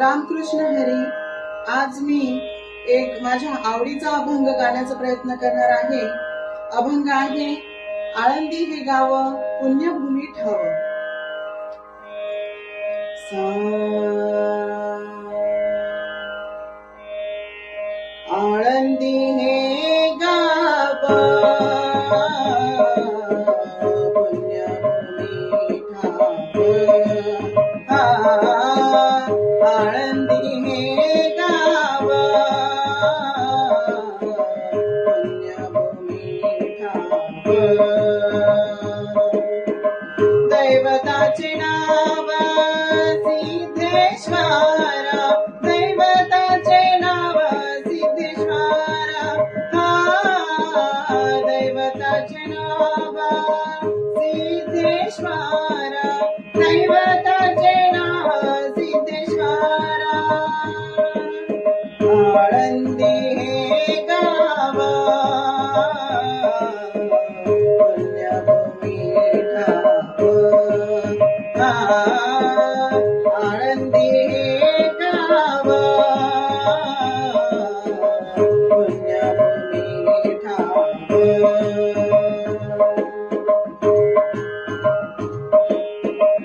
रामकृष्ण हरी. आज मी एक माझ्या आवडीचा अभंग गाण्याचा प्रयत्न करणार आहे. अभंग आहे आळंदी हे गाव पुण्यभूमी ठाव. आळंदी हे गाव पुण्यभूमी ठाव. आळंदी हे गाव पुण्यभूमी ठाव. दैवताचे नाव सिद्धेश्वर, दैवताचे नाव सिद्धेश्वर. दैवताचे नाव सिद्धेश्वर, दैवताचे नाव सिद्धेश्वर. आळंदी हे गाव पुण्यभूमी ठाव. आळंदी हे गाव पुण्यभूमी ठाव.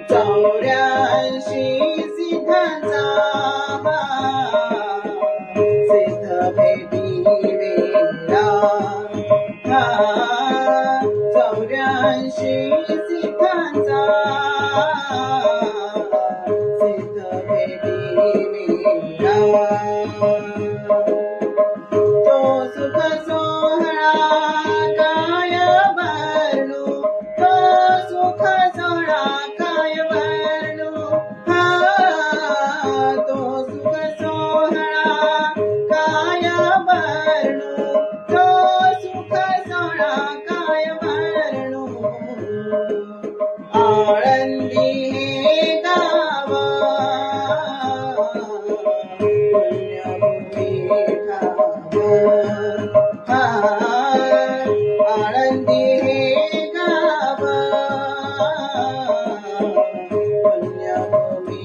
84 सिद्धांचा सिद्ध भेटी वेळा. 84 सिद्धांचा सिद्ध भेटी वेळा. तो सुख सोहळा काय वर्णू, तो सुख सोहळा काय वर्णू. तो सुख सोहळा काय वर्णू, तो सुख सोहळा काय वर्णू. आळंदी हे गाव पुण्यभूमी ठाव. आळंदी हे गाव पुण्यभूमी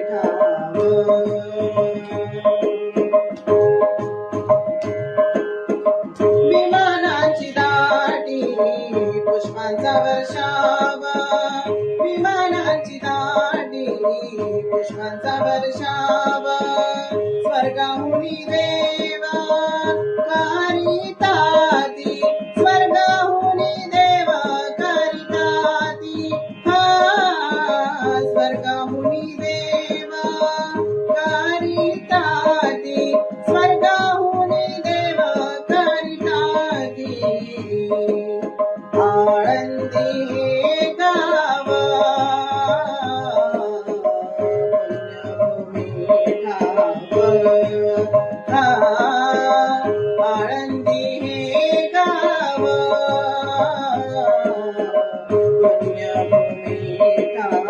ठाव. विमानांची दाटी पुष्पांचा वर्षाव, विमानांची दाटी पुष्पांचा वर्षाव. स्वर्गाहुनी देव करिताती, स्वर्गाहुनी देव करिताती. स्वर्गाहुनी देव करिताती, स्वर्गाहुनी देव करिताती. आळंदी हे गाव पुण्यभूमी ठाव. आळंदी हे गाव पुण्यभूमी ठाव.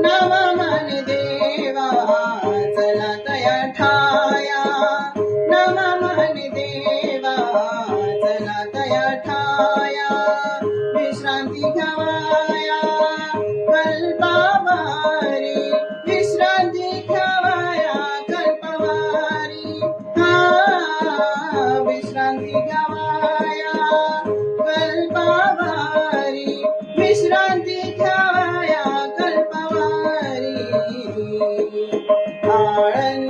नवा मन देवा चला तया ठाया, नवा मन देवा चला तया ठाया. विश्रांती घ्यावया कल्पावारी, विश्रांती घ्यावया कल्पवारी. विश्रांती घ्यावया कल्पवारी, विश्रांती घ्यावया कल्पवारी. आळंदी